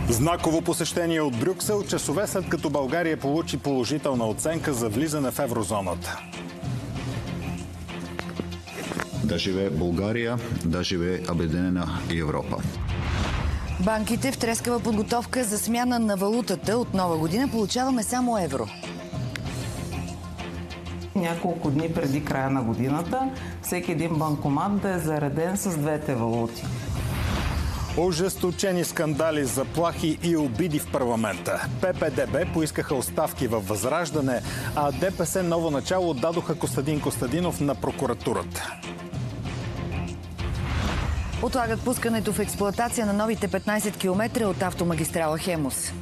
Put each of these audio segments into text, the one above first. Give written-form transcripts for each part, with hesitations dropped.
Знаково посещение от Брюксел, часове след като България получи положителна оценка за влизане в еврозоната. Да живее България, да живее Обединена Европа. Банките в трескава подготовка за смяна на валутата от нова година получаваме само евро. Няколко дни преди края на годината всеки един банкомат да е зареден с двете валути. Ожесточени скандали, заплахи и обиди в парламента. ППДБ поискаха оставки във Възраждане, а ДПС ново начало дадоха Костадин Костадинов на прокуратурата. Отлагат пускането в експлоатация на новите 15 км от автомагистрала Хемус.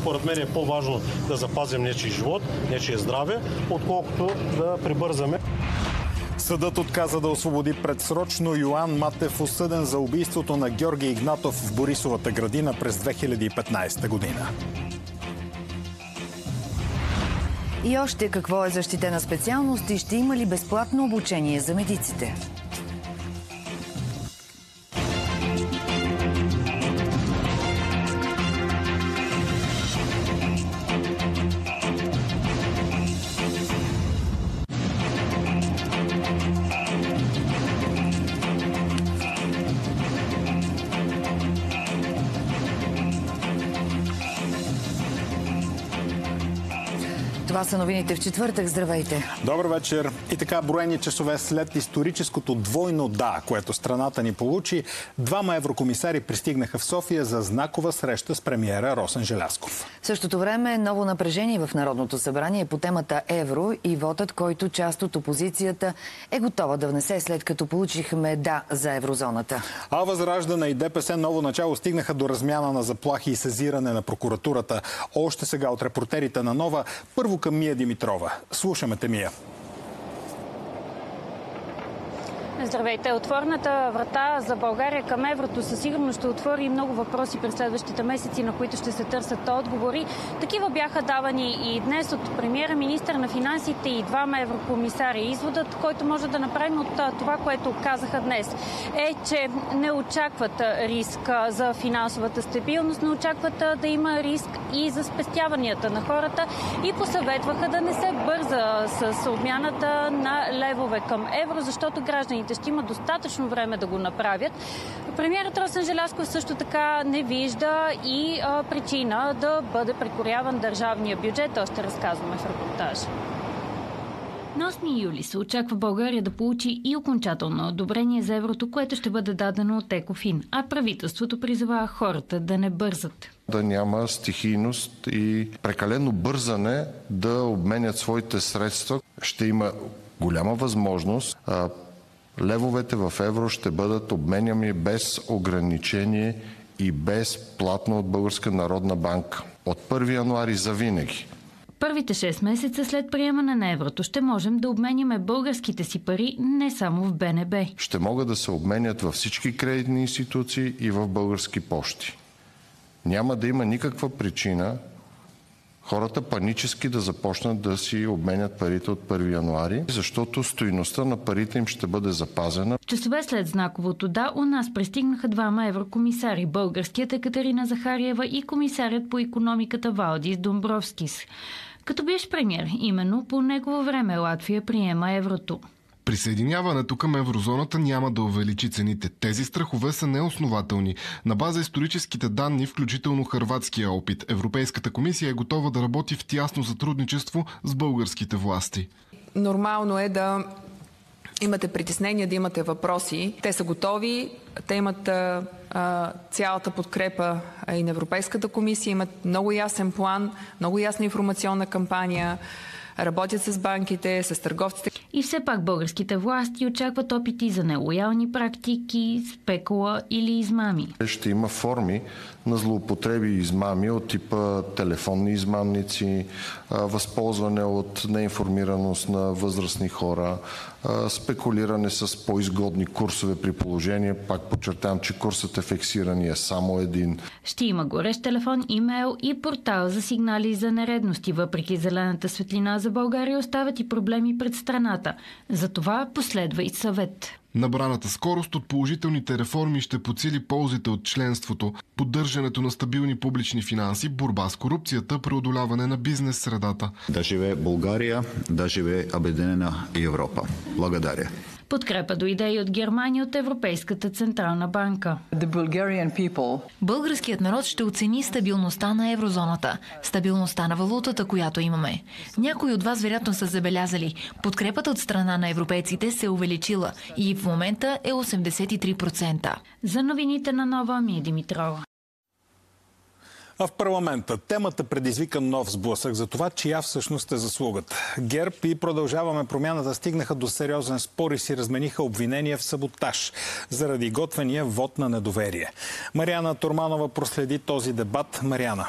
Според мен е по-важно да запазим нечий живот, нечие здраве, отколкото да прибързаме. Съдът отказа да освободи предсрочно Йоан Матев, осъден за убийството на Георги Игнатов в Борисовата градина през 2015 година. И още какво е защитена специалност и ще има ли безплатно обучение за медиците? Това са новините в четвъртък. Здравейте! Добър вечер! И така, броени часове след историческото двойно да, което страната ни получи, двама еврокомисари пристигнаха в София за знакова среща с премиера Росен Желязков. В същото време ново напрежение в Народното събрание по темата евро и вотът, който част от опозицията е готова да внесе, след като получихме да за еврозоната. А Възраждане и ДПС ново начало стигнаха до размяна на заплахи и сезиране на прокуратурата. Още сега от репортерите на Нова, първо към Мия Димитрова. Слушаме те, Мия. Здравейте! Отворната врата за България към еврото със сигурност ще отвори много въпроси през следващите месеци, на които ще се търсят отговори. Такива бяха давани и днес от премиера, министър на финансите и двама еврокомисари. Изводът, който може да направим от това, което казаха днес, е, че не очакват риск за финансовата стабилност, не очакват да има риск и за спестяванията на хората и посъветваха да не се бърза с обмяната на левове към евро, защото гражданите ще има достатъчно време да го направят. Премиерът Росен Желязков също така не вижда и причина да бъде прекоряван държавния бюджет. То ще разказваме в репортажа. На 8 юли се очаква България да получи и окончателно одобрение за еврото, което ще бъде дадено от Екофин, а правителството призова хората да не бързат. Да няма стихийност и прекалено бързане да обменят своите средства. Ще има голяма възможност левовете в евро ще бъдат обменями без ограничение и безплатно от Българска народна банка. От 1 януари завинаги. Първите 6 месеца след приемане на еврото ще можем да обменяме българските си пари не само в БНБ. Ще могат да се обменят във всички кредитни институции и в български пощи. Няма да има никаква причина хората панически да започнат да си обменят парите от 1 януари, защото стойността на парите им ще бъде запазена. Часове след знаковото да, у нас пристигнаха двама еврокомисари. Българският Екатерина Захариева и комисарят по икономиката Валдис Домбровскис. Като бивш премиер, именно по негово време Латвия приема еврото. Присъединяването към еврозоната няма да увеличи цените. Тези страхове са неоснователни. На база историческите данни, включително хърватския опит, Европейската комисия е готова да работи в тясно сътрудничество с българските власти. Нормално е да имате притеснения, да имате въпроси. Те са готови, те имат цялата подкрепа и на Европейската комисия, имат много ясен план, много ясна информационна кампания, работят с банките, с търговците. И все пак българските власти очакват опити за нелоялни практики, спекула или измами. Ще има форми на злоупотреби и измами от типа телефонни измамници, възползване от неинформираност на възрастни хора, спекулиране с по-изгодни курсове при положение. Пак подчертавам, че курсът е фиксиран и е само един. Ще има горещ телефон, имейл и портал за сигнали за нередности, въпреки зелената светлина за България остават и проблеми пред страната. Затова последва и съвет. Набраната скорост от положителните реформи ще подсили ползите от членството, поддържането на стабилни публични финанси, борба с корупцията, преодоляване на бизнес средата. Да живее България, да живее Обединена Европа. Благодаря. Подкрепа дойде и от Германия, от Европейската централна банка. Българският народ ще оцени стабилността на еврозоната, стабилността на валутата, която имаме. Някои от вас вероятно са забелязали. Подкрепата от страна на европейците се е увеличила и в момента е 83%. За новините на Нова, Мия Димитрова. А в парламента темата предизвика нов сблъсък за това, чия всъщност е заслугата. ГЕРБ и Продължаваме промяната стигнаха до сериозен спор и си размениха обвинения в саботаж заради готвения вод на недоверие. Мариана Торманова проследи този дебат. Мариана.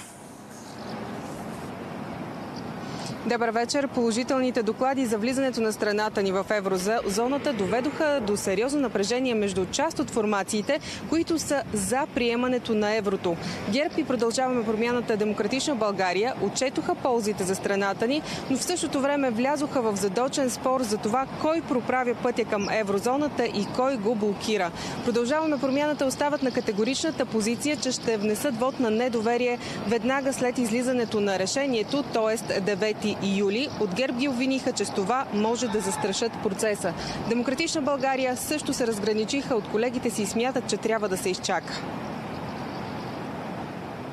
Добър вечер. Положителните доклади за влизането на страната ни в еврозоната доведоха до сериозно напрежение между част от формациите, които са за приемането на еврото. ГЕРБ и Продължаваме промяната Демократична България отчетоха ползите за страната ни, но в същото време влязоха в задочен спор за това кой проправя пътя към еврозоната и кой го блокира. Продължаваме промяната остават на категоричната позиция, че ще внесат вод на недоверие веднага след излизането на решението, т.е. 9 юли. От ГЕРБ ги обвиниха, че с това може да застрашат процеса. Демократична България също се разграничиха от колегите си и смятат, че трябва да се изчака.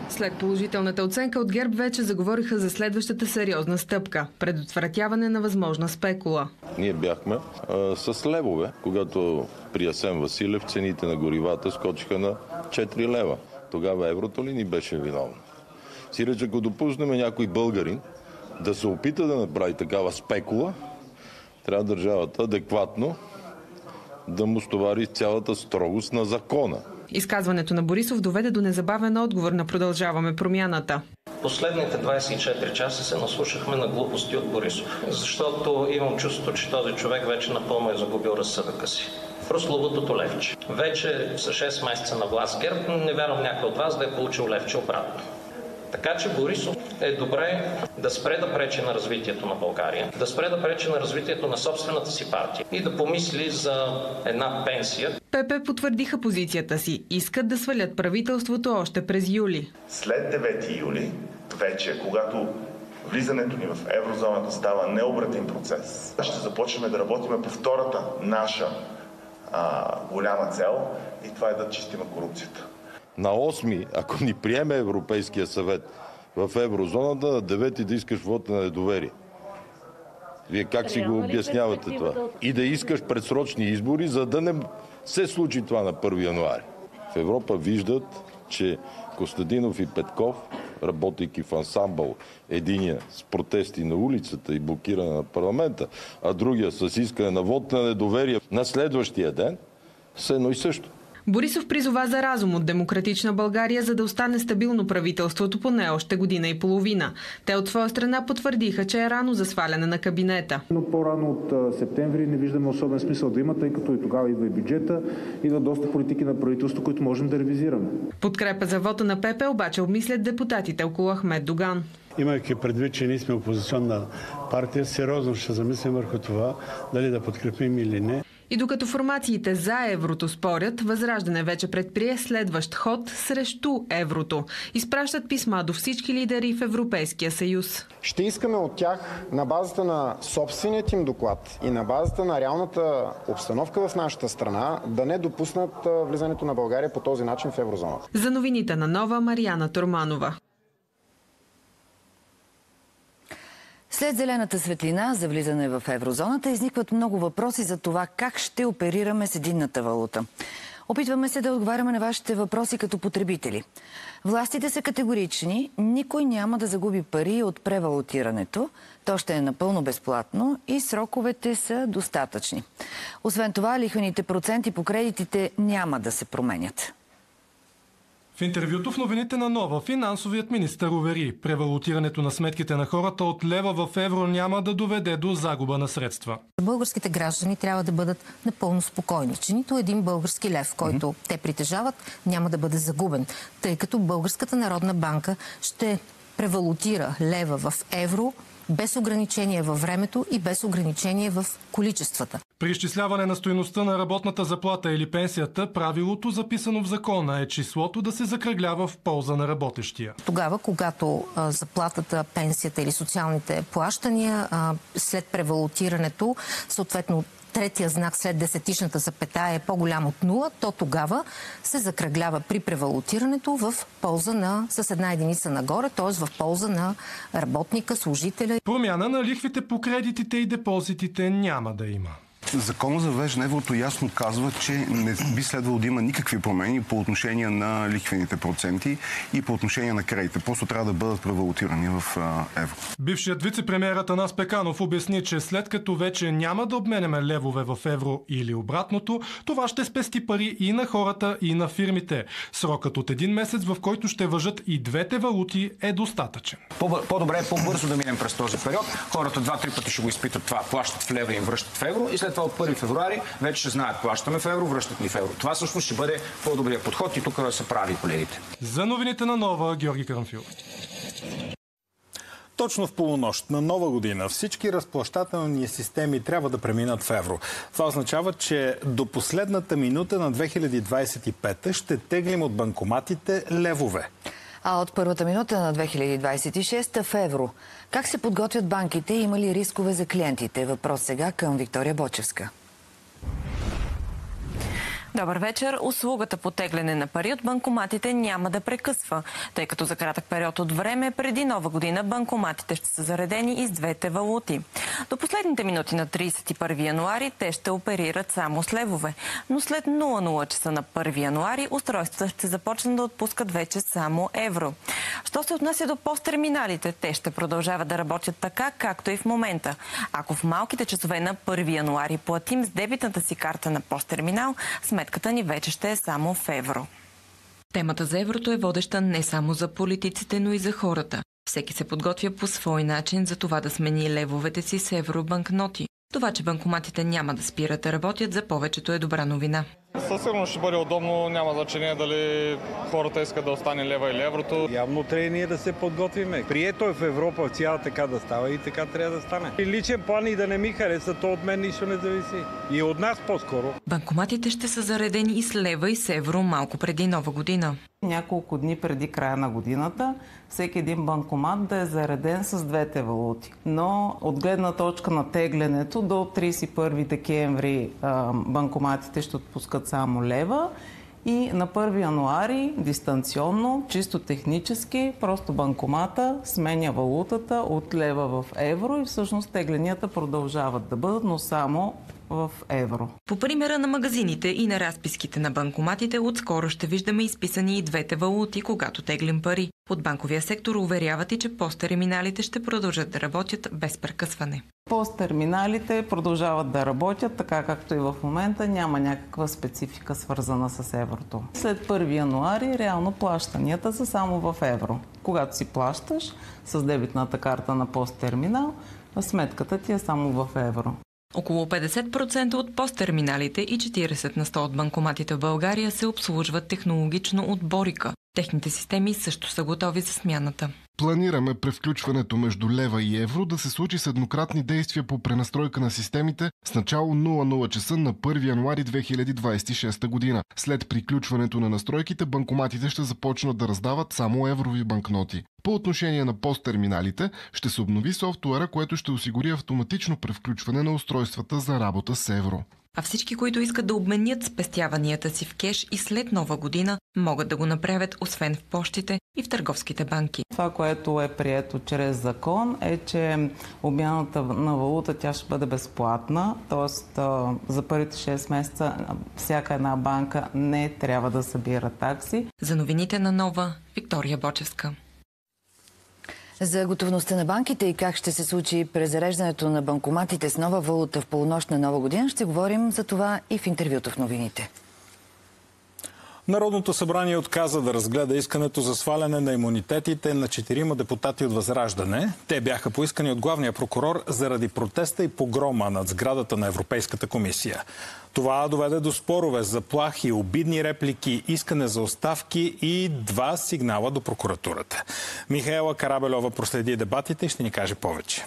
След положителната оценка от ГЕРБ вече заговориха за следващата сериозна стъпка – предотвратяване на възможна спекула. Ние бяхме с левове, когато при Асен Василев цените на горивата скочиха на 4 лева. Тогава еврото ли ни беше виновно? Сиреч, ако допуснем някой българин да се опита да направи такава спекула, трябва държавата адекватно да му стовари цялата строгост на закона. Изказването на Борисов доведе до незабавен отговор на Продължаваме промяната. Последните 24 часа се наслушахме на глупости от Борисов, защото имам чувството, че този човек вече напълно е загубил разсъдъка си. Прословутото левче. Вече са 6 месеца на власт ГЕРБ, не вярвам някой от вас да е получил левче обратно. Така че Борисов е добре да спре да пречи на развитието на България, да спре да пречи на развитието на собствената си партия и да помисли за една пенсия. ПП потвърдиха позицията си. Искат да свалят правителството още през юли. След 9 юли, вече, когато влизането ни в еврозоната става необратим процес, ще започнем да работим по втората наша голяма цел и това е да чистим корупцията. На 8, ако ни приеме Европейския съвет в еврозоната, на 9 да искаш вот на недоверие. Вие как си го обяснявате това? И да искаш предсрочни избори, за да не се случи това на 1 януари. В Европа виждат, че Костадинов и Петков, работейки в ансамбъл, единия с протести на улицата и блокиране на парламента, а другия с искане на вот на недоверие на следващия ден, са едно и също. Борисов призова за разум от Демократична България, за да остане стабилно правителството поне още година и половина. Те от своя страна потвърдиха, че е рано за сваляне на кабинета. Но по-рано от септември не виждаме особен смисъл да има, тъй като и тогава идва и бюджета, идва доста политики на правителство, които можем да ревизираме. Подкрепа за вота на ПП обаче обмислят депутатите около Ахмед Доган. Имайки предвид, че ние сме опозиционна партия, сериозно ще замислим върху това дали да подкрепим или не. И докато формациите за еврото спорят, Възраждане вече предприе следващ ход срещу еврото. Изпращат писма до всички лидери в Европейския съюз. Ще искаме от тях на базата на собственият им доклад и на базата на реалната обстановка в нашата страна да не допуснат влизането на България по този начин в еврозоната. За новините на Нова, Мариана Торманова. След зелената светлина за влизане в еврозоната изникват много въпроси за това как ще оперираме с единната валута. Опитваме се да отговаряме на вашите въпроси като потребители. Властите са категорични, никой няма да загуби пари от превалутирането. То ще е напълно безплатно и сроковете са достатъчни. Освен това, лихвените проценти по кредитите няма да се променят. В интервюто в новините на Нова финансовият министър увери, превалутирането на сметките на хората от лева в евро няма да доведе до загуба на средства. Българските граждани трябва да бъдат напълно спокойни, че нито един български лев, който те притежават, няма да бъде загубен, тъй като Българската народна банка ще превалутира лева в евро без ограничение във времето и без ограничение в количествата. При изчисляване на стойността на работната заплата или пенсията, правилото, записано в закона, е числото да се закръглява в полза на работещия. Тогава, когато заплатата, пенсията или социалните плащания след превалутирането, съответно третия знак след десетичната запетая е по-голям от 0, то тогава се закръглява при превалутирането в полза с една единица нагоре, т.е. в полза на работника, служителя. Промяна на лихвите по кредитите и депозитите няма да има. Законът за въвеждане на еврото ясно казва, че не би следвало да има никакви промени по отношение на лихвените проценти и по отношение на кредитите. Просто трябва да бъдат превалутирани в евро. Бившият вице-премиер Атанас Пеканов обясни, че след като вече няма да обменяме левове в евро или обратното, това ще спести пари и на хората, и на фирмите. Срокът от 1 месец, в който ще важат и двете валути, е достатъчен. По-добре е по-бързо да минем през този период. Хората 2-3 пъти ще го изпитат това. Плащат в лева и им връщат в евро. И след това от 1 февруари вече ще знаят, плащаме в евро, връщат ни в евро. Това всъщност ще бъде по-добрият подход и тук са прави колегите. За новините на Нова, Георги Карамфил. Точно в полунощ на Нова година всички разплащателни системи трябва да преминат в евро. Това означава, че до последната минута на 2025 ще теглим от банкоматите левове. А от първата минута на 2026 в евро. Как се подготвят банките и има ли рискове за клиентите? Въпрос сега към Виктория Бочевска. Добър вечер. Услугата по тегляне на пари от банкоматите няма да прекъсва, тъй като за кратък период от време преди Нова година банкоматите ще са заредени и с двете валути. До последните минути на 31 януари те ще оперират само с левове, но след 00 часа на 1 януари устройствата ще започнат да отпускат вече само евро. Що се отнася до посттерминалите, те ще продължават да работят така, както и в момента. Ако в малките часове на 1 януари платим с дебитната си карта на посттерминал, сметката ни вече ще е само в евро. Темата за еврото е водеща не само за политиците, но и за хората. Всеки се подготвя по свой начин за това да смени левовете си с евробанкноти. Това, че банкоматите няма да спират да работят, за повечето е добра новина. Със сигурност ще бъде удобно, няма значение дали хората искат да остане лева или еврото. Явно трябва и ние да се подготвиме. Прието е в Европа цяла така да става и така трябва да стане. И личен план и да не ми хареса, то от мен нищо не зависи. И от нас по-скоро. Банкоматите ще са заредени и с лева и с евро малко преди Нова година. Няколко дни преди края на годината всеки един банкомат да е зареден с двете валути. Но от гледна точка на теглянето до 31 декември банкоматите ще отпускат само лева и на 1 януари дистанционно, чисто технически, просто банкомата сменя валутата от лева в евро и всъщност тегленията продължават да бъдат, но само в евро. По примера на магазините и на разписките на банкоматите, отскоро ще виждаме изписани и двете валути, когато теглим пари. От банковия сектор уверяват и, че посттерминалите ще продължат да работят без прекъсване. Посттерминалите продължават да работят, така както и в момента, няма някаква специфика свързана с еврото. След 1 януари реално плащанията са само в евро. Когато си плащаш с дебитната карта на посттерминал, сметката ти е само в евро. Около 50% от посттерминалите и 40% от банкоматите в България се обслужват технологично от Борика. Техните системи също са готови за смяната. Планираме превключването между лева и евро да се случи с еднократни действия по пренастройка на системите с начало 00 часа на 1 януари 2026 година. След приключването на настройките, банкоматите ще започнат да раздават само еврови банкноти. По отношение на посттерминалите, ще се обнови софтуера, което ще осигури автоматично превключване на устройствата за работа с евро. А всички, които искат да обменят спестяванията си в кеш и след Нова година, могат да го направят освен в пощите и в търговските банки. Това, което е прието чрез закон, е, че обмяната на валута тя ще бъде безплатна, т.е. за първите 6 месеца всяка една банка не трябва да събира такси. За новините на Нова, Виктория Бочевска. За готовността на банките и как ще се случи презареждането на банкоматите с нова валута в полунощ на Нова година, ще говорим за това и в интервюто в новините. Народното събрание отказа да разгледа искането за сваляне на имунитетите на 4 депутати от Възраждане. Те бяха поискани от главния прокурор заради протеста и погрома над сградата на Европейската комисия. Това доведе до спорове, заплахи, обидни реплики, искане за оставки и 2 сигнала до прокуратурата. Михаела Карабелова проследи дебатите и ще ни каже повече.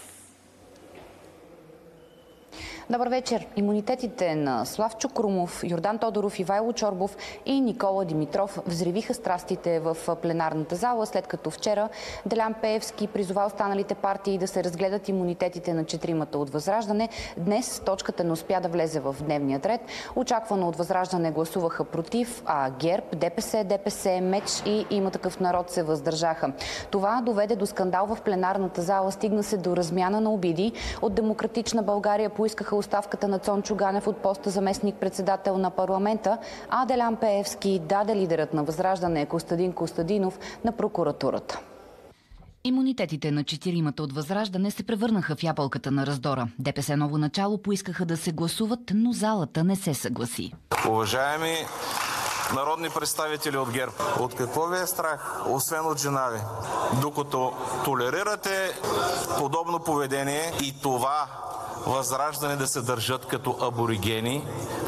Добър вечер. Имунитетите на Славчо Крумов, Йордан Тодоров, Ивайло Чорбов и Никола Димитров взривиха страстите в пленарната зала, след като вчера Делян Пеевски призова останалите партии да се разгледат имунитетите на четиримата от Възраждане. Днес точката не успя да влезе в дневния ред. Очаквано от Възраждане гласуваха против, а ГЕРБ, ДПС, МЕЧ и Има такъв народ се въздържаха. Това доведе до скандал в пленарната зала. Стигна се до размяна на обиди. От Демократична България поискаха оставката на Цончо Ганев от поста заместник-председател на парламента, а Делян Пеевски даде лидерът на Възраждане Костадин Костадинов на прокуратурата. Имунитетите на четиримата от Възраждане се превърнаха в ябълката на раздора. ДПС Ново начало поискаха да се гласуват, но залата не се съгласи. Уважаеми народни представители от ГЕРБ, от какво ви е страх, освен от жена ви? Докато толерирате подобно поведение и това Възраждане да се държат като аборигени,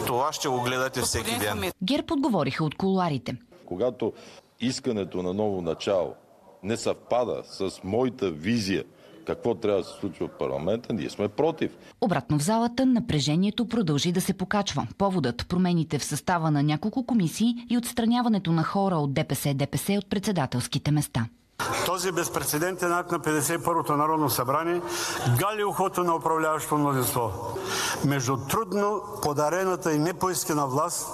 това ще го гледате всеки ден. ГЕРБ отговориха от кулоарите. Когато искането на ново начало не съвпада с моята визия какво трябва да се случва в парламента, ние сме против. Обратно в залата напрежението продължи да се покачва. Поводът промените в състава на няколко комисии и отстраняването на хора от ДПС от председателските места. Този безпрецедентен акт на 51-то Народно събрание гали ухото на управляващото мнозинство. Между трудно подарената и непоискана власт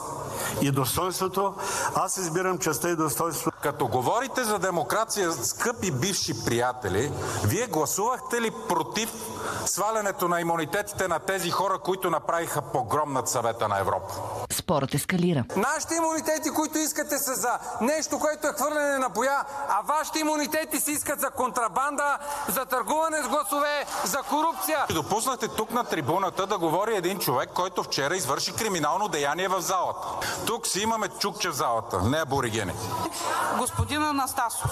и достоинството, аз избирам честта и достоинството. Като говорите за демокрация, скъпи бивши приятели, вие гласувахте ли против свалянето на имунитетите на тези хора, които направиха погром над Съвета на Европа? Спорът ескалира. Нашите имунитети, които искате, са за нещо, което е хвърляне на боя, а вашите имунитети се искат за контрабанда, за търгуване с гласове, за корупция. Допуснахте тук на трибуната да говори един човек, който вчера извърши криминално деяние в залата. Тук си имаме чукче в залата, не аборигени. Господин Анастасов,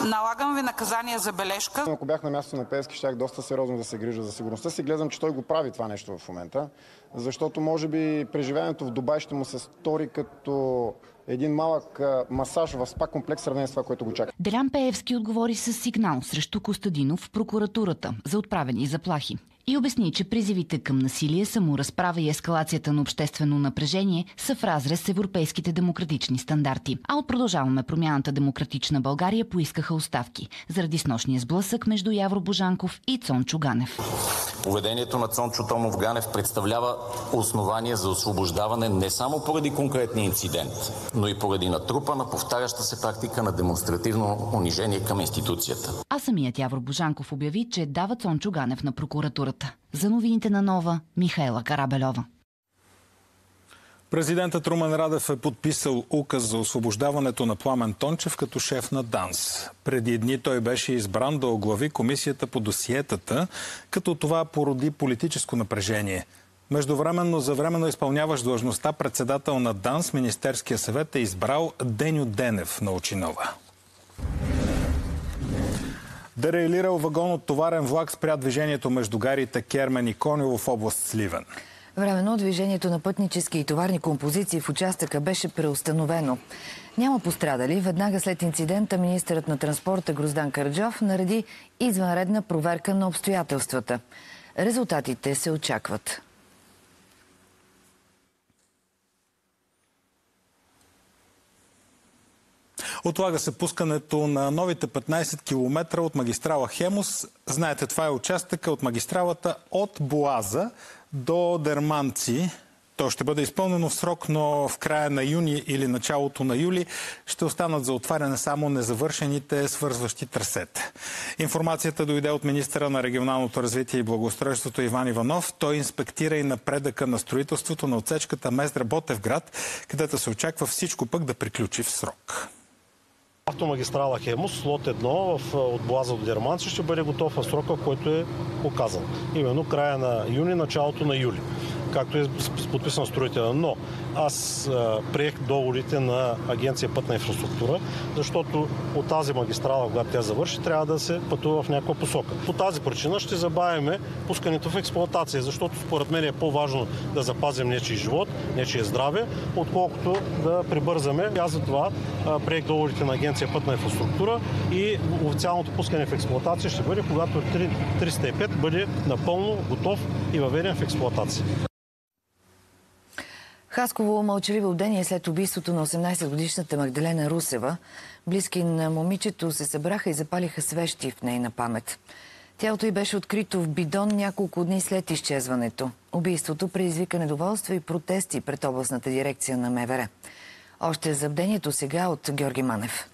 налагам ви наказание за бележка. Ако бях на място на Пеевски, щях доста сериозно да се грижа за сигурността си. Гледам, че той го прави това нещо в момента, защото може би преживяването в Дубай ще му се стори като един малък масаж в спа комплекс, сравнение с това, което го чака. Делян Пеевски отговори с сигнал срещу Костадинов в прокуратурата за отправени заплахи. И обясни, че призивите към насилие, саморазправа и ескалацията на обществено напрежение са в разрез с европейските демократични стандарти. А от Продължаваме промяната Демократична България поискаха оставки заради снощния сблъсък между Явор Божанков и Цончо Ганев. Поведението на Цончо Томов Ганев представлява основание за освобождаване не само поради конкретния инцидент, но и поради натрупана повтаряща се практика на демонстративно унижение към институцията. А самият Явор Божанков обяви, че дава Цончо Ганев на прокуратурата. За новините на Нова, Михаела Карабельова. Президентът Румен Радев е подписал указ за освобождаването на Пламен Тончев като шеф на ДАНС. Преди дни той беше избран да оглави комисията по досиетата, като това породи политическо напрежение. Междувременно за временно изпълняващ длъжността председател на ДАНС, Министерския съвет е избрал Деню Денев на Очинова. Дерейлирал вагон от товарен влак спря движението между гарите Кермен и Конево в област Сливен. Временно движението на пътнически и товарни композиции в участъка беше преустановено. Няма пострадали. Веднага след инцидента министърът на транспорта Гроздан Караджов нареди извънредна проверка на обстоятелствата. Резултатите се очакват. Отлага се пускането на новите 15 км от магистрала Хемус. Знаете, това е участъка от магистралата от Боаза до Дерманци. То ще бъде изпълнено в срок, но в края на юни или началото на юли ще останат за отваряне само незавършените свързващи трасета. Информацията дойде от министъра на регионалното развитие и благоустройството Иван Иванов. Той инспектира и напредъка на строителството на отсечката Мездра-Ботевград, където се очаква всичко пък да приключи в срок. Автомагистрала Хемус, лот 1 от Боаза до Дерманци ще бъде готов в срока, който е показан. Именно края на юни, началото на юли, както е подписан строителя. Но аз приех договорите на Агенция Пътна инфраструктура, защото от тази магистрала, когато тя завърши, трябва да се пътува в някаква посока. По тази причина ще забавяме пускането в експлоатация, защото според мен е по-важно да запазим нечий живот, нечие здраве, отколкото да прибързаме. Аз за това приех договорите на Агенция Пътна инфраструктура и официалното пускане в експлоатация ще бъде, когато 305 бъде напълно готов и въведен в експлоатация. Хасково мълчаливо бдение след убийството на 18-годишната Магдалена Русева. Близки на момичето се събраха и запалиха свещи в нейна памет. Тялото й беше открито в бидон няколко дни след изчезването. Убийството предизвика недоволство и протести пред областната дирекция на МВР. Още за бдението сега от Георги Манев.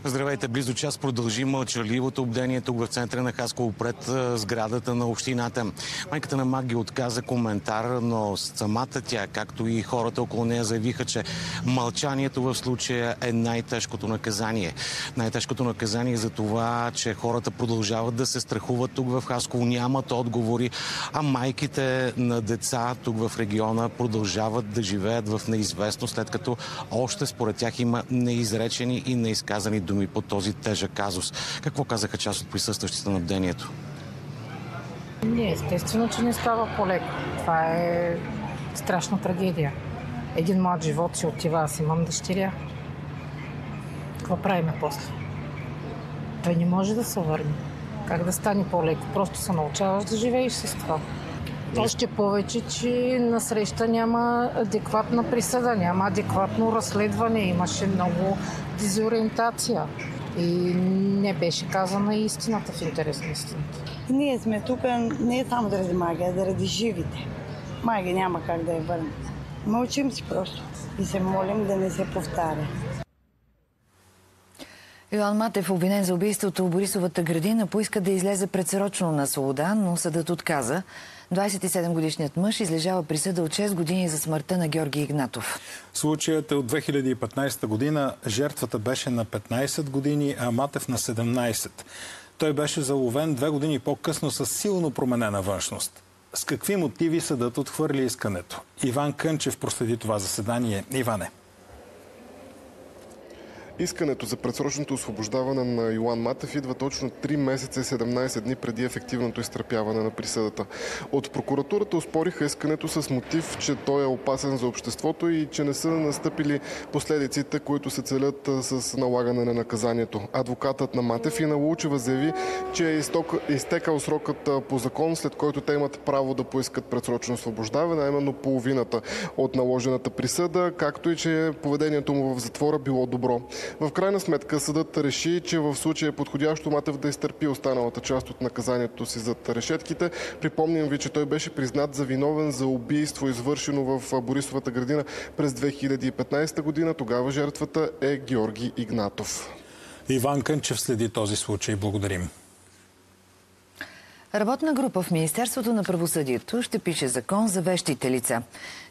Здравейте, близо час продължи мълчаливото бдение тук в центъра на Хасково пред сградата на общината. Майката на Маги отказа коментар, но самата тя, както и хората около нея, заявиха, че мълчанието в случая е най-тежкото наказание. Най-тежкото наказание за това, че хората продължават да се страхуват тук в Хасково, нямат отговори, а майките на деца тук в региона продължават да живеят в неизвестност, след като още според тях има неизречени и неизказани думи по този тежък казус. Какво казаха част от присъстващите на бдението? Не, естествено, че не става по-леко. Това е страшна трагедия. Един млад живот си отива, аз имам дъщеря. Какво правиме после? Той не може да се върне. Как да стане по-леко? Просто се научаваш да живееш с това. Още повече, че насреща няма адекватна присъда, няма адекватно разследване. Имаше много дезориентация и не беше казана истината в интерес на истината. Ние сме тук не само заради Маги, а заради живите. Маги няма как да я върне. Мълчим си просто и се молим да не се повтаря. Йоан Матев, обвинен за убийството в Борисовата градина, поиска да излезе предсрочно на свобода, но съдът отказа. 27-годишният мъж излежава присъда от 6 години за смъртта на Георги Игнатов. Случаят е от 2015 година. Жертвата беше на 15 години, а Матев на 17. Той беше заловен 2 години по-късно с силно променена външност. С какви мотиви съдът отхвърли искането? Иван Кънчев проследи това заседание. Иване. Искането за предсрочното освобождаване на Йоан Матев идва точно 3 месеца и 17 дни преди ефективното изтърпяване на присъдата. От прокуратурата оспориха искането с мотив, че той е опасен за обществото и че не са настъпили последиците, които се целят с налагане на наказанието. Адвокатът на Матев Ина Лучева заяви, че е изтекал срокът по закон, след който те имат право да поискат предсрочно освобождаване, а именно половината от наложената присъда, както и че поведението му в затвора било добро. В крайна сметка съдът реши, че в случая е подходящо Матев да изтърпи останалата част от наказанието си зад решетките. Припомням ви, че той беше признат за виновен за убийство, извършено в Борисовата градина през 2015 година. Тогава жертвата е Георги Игнатов. Иван Кънчев следи този случай. Благодарим. Работна група в Министерството на правосъдието ще пише закон за вещите лица.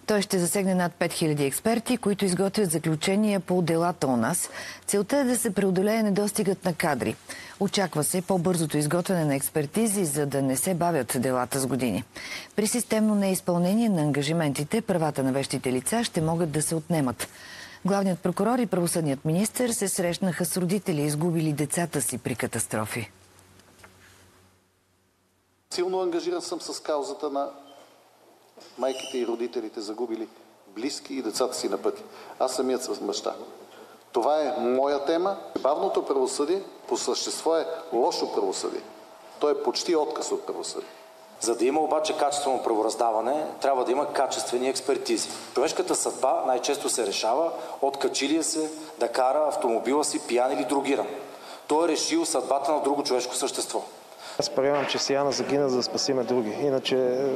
Той ще засегне над 5000 експерти, които изготвят заключения по делата у нас. Целта е да се преодолее недостигът на кадри. Очаква се по-бързото изготвяне на експертизи, за да не се бавят делата с години. При системно неизпълнение на ангажиментите, правата на вещите лица ще могат да се отнемат. Главният прокурор и правосъдният министър се срещнаха с родители, изгубили децата си при катастрофи. Силно ангажиран съм с каузата на майките и родителите, загубили близки и децата си на пъти. Аз самият съм баща. Това е моя тема. Бавното правосъдие по същество е лошо правосъдие. То е почти отказ от правосъдие. За да има обаче качествено правораздаване, трябва да има качествени експертизи. Човешката съдба най-често се решава от качилия се да кара автомобила си пиян или другиран. Той е решил съдбата на друго човешко същество. Аз приемам, че Сияна загина, за да спасиме други. Иначе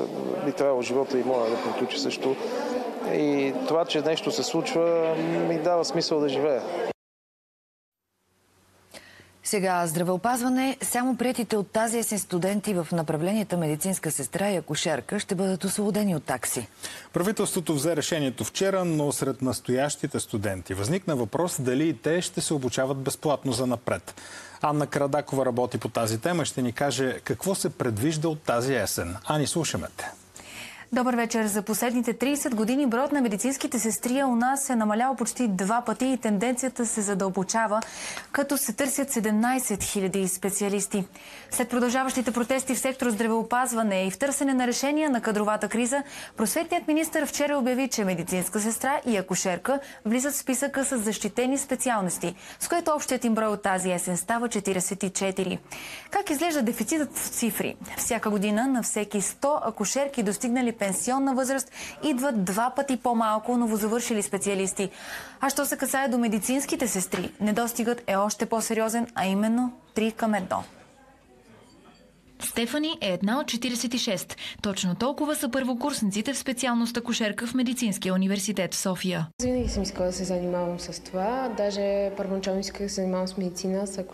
би трябвало живота и моя да приключи също. И това, че нещо се случва, ми дава смисъл да живея. Сега здравеопазване. Само приетите от тази есен студенти в направленията медицинска сестра и акушерка ще бъдат освободени от такси. Правителството взе решението вчера, но сред настоящите студенти възникна въпрос дали и те ще се обучават безплатно за напред. Анна Карадакова работи по тази тема. Ще ни каже какво се предвижда от тази есен. Ани, слушаме те. Добър вечер. За последните 30 години броят на медицинските сестри у нас е намалял почти 2 пъти и тенденцията се задълбочава, като се търсят 17 000 специалисти. След продължаващите протести в сектор здравеопазване и в търсене на решения на кадровата криза, просветният министър вчера обяви, че медицинска сестра и акушерка влизат в списъка с защитени специалности, с което общият им брой от тази есен става 44. Как изглежда дефицитът в цифри? Всяка година на всеки 100 акушерки, достигнали пенсионна възраст, идват 2 пъти по-малко новозавършили специалисти. А що се касае до медицинските сестри, недостигът е още по-сериозен, а именно 3 към 1. Стефани е една от 46. Точно толкова са първокурсниците в специалност акушерка в Медицинския университет в София. Винаги съм искала да се занимавам с това. Даже първоначално исках да се занимавам с медицина, с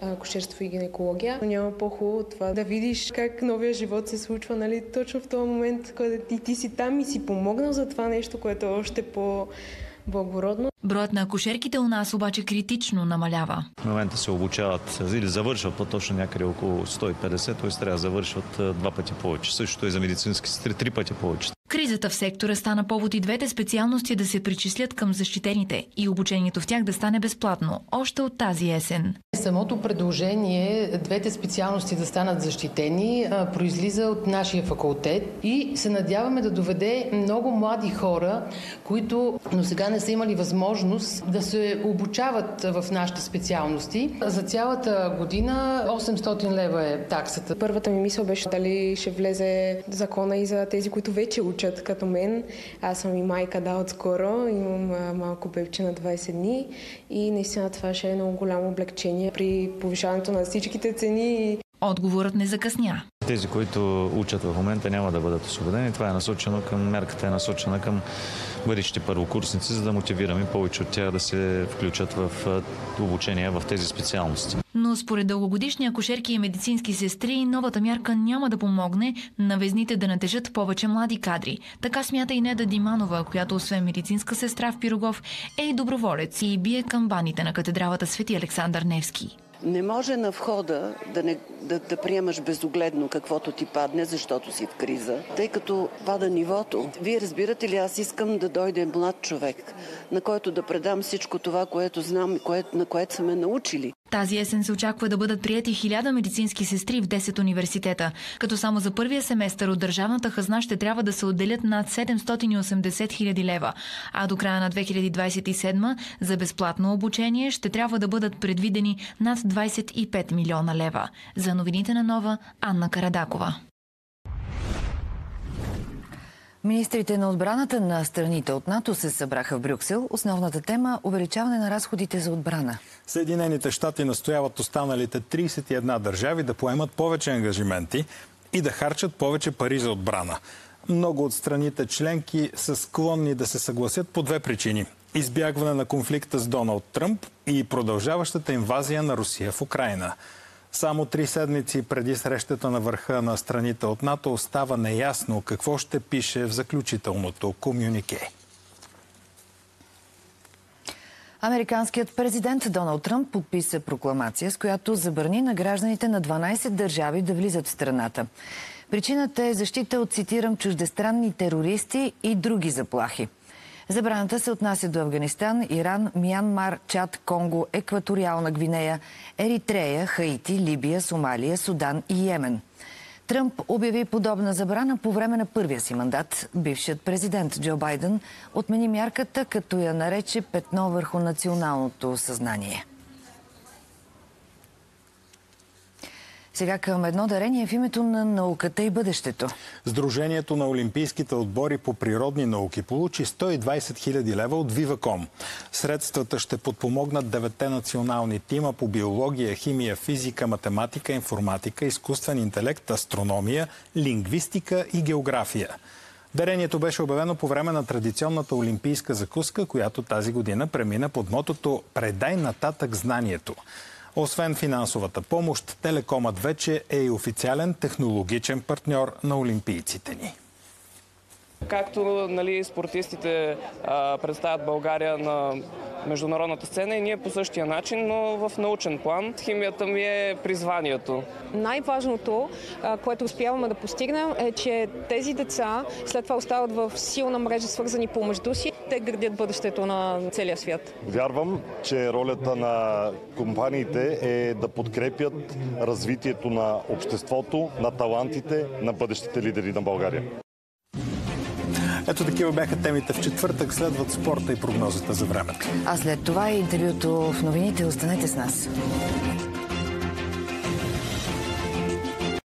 акушерство и гинекология. Но няма по-хубаво от това да видиш как новия живот се случва, нали, точно в този момент, когато ти си там и си помогнал за това нещо, което е още по-благородно. Броят на акушерките у нас обаче критично намалява. В момента се обучават или завършват по-точно някъде около 150, т.е. трябва да завършват 2 пъти повече. Същото и за медицински сестри 3 пъти повече. Кризата в сектора стана повод и двете специалности да се причислят към защитените и обучението в тях да стане безплатно, още от тази есен. Самото предложение двете специалности да станат защитени произлиза от нашия факултет и се надяваме да доведе много млади хора, които до сега не са имали възможност да се обучават в нашите специалности. За цялата година 800 лева е таксата. Първата ми мисъл беше дали ще влезе закона и за тези, които вече учат като мен. Аз съм и майка отскоро, имам малко бебче на 20 дни и наистина това ще е много голямо облегчение при повишаването на всичките цени. Отговорът не закъсня. Тези, които учат в момента, няма да бъдат освободени. Това е насочено към, мярката е насочена към бъдещите първокурсници, за да мотивираме повече от тях да се включат в обучение в тези специалности. Но според дългогодишни акушерки и медицински сестри, новата мярка няма да помогне на везните да натежат повече млади кадри. Така смята и Неда Диманова, която освен медицинска сестра в Пирогов е и доброволец и бие камбаните на катедралата Свети Александър Невски. Не може на входа да приемаш безогледно каквото ти падне, защото си в криза, тъй като пада нивото. Вие разбирате ли, аз искам да дойде млад човек, на който да предам всичко това, което знам и на което са ме научили. Тази есен се очаква да бъдат приети 1000 медицински сестри в 10 университета, като само за първия семестър от държавната хазна ще трябва да се отделят над 780 хиляди лева, а до края на 2027 за безплатно обучение ще трябва да бъдат предвидени над 25 милиона лева. За новините на Нова, Анна Карадакова. Министрите на отбраната на страните от НАТО се събраха в Брюксел. Основната тема – увеличаване на разходите за отбрана. Съединените щати настояват останалите 31 държави да поемат повече ангажименти и да харчат повече пари за отбрана. Много от страните членки са склонни да се съгласят по 2 причини – избягване на конфликта с Доналд Тръмп и продължаващата инвазия на Русия в Украйна. Само 3 седмици преди срещата на върха на страните от НАТО остава неясно какво ще пише в заключителното комюнике. Американският президент Доналд Тръмп подписа прокламация, с която забрани на гражданите на 12 държави да влизат в страната. Причината е защита от, цитирам, чуждестранни терористи и други заплахи. Забраната се отнася до Афганистан, Иран, Мянмар, Чад, Конго, Екваториална Гвинея, Еритрея, Хаити, Либия, Сомалия, Судан и Йемен. Тръмп обяви подобна забрана по време на първия си мандат. Бившият президент Джо Байден отмени мярката, като я нарече петно върху националното съзнание. Сега към едно дарение в името на науката и бъдещето. Сдружението на олимпийските отбори по природни науки получи 120 хиляди лева от Viva.com. Средствата ще подпомогнат 9 национални тима по биология, химия, физика, математика, информатика, изкуствен интелект, астрономия, лингвистика и география. Дарението беше обявено по време на традиционната олимпийска закуска, която тази година премина под мотото «Предай нататък знанието». Освен финансовата помощ, Телекомът вече е и официален технологичен партньор на олимпийците ни. Както спортистите представят България на международната сцена и ние по същия начин, но в научен план. Химията ми е призванието. Най-важното, което успяваме да постигнем, е, че тези деца след това остават в силна мрежа, свързани помежду си. Те градят бъдещето на целия свят. Вярвам, че ролята на компаниите е да подкрепят развитието на обществото, на талантите, на бъдещите лидери на България. Ето такива бяха темите в четвъртък. Следват спорта и прогнозата за времето. А след това и интервюто в новините. Останете с нас.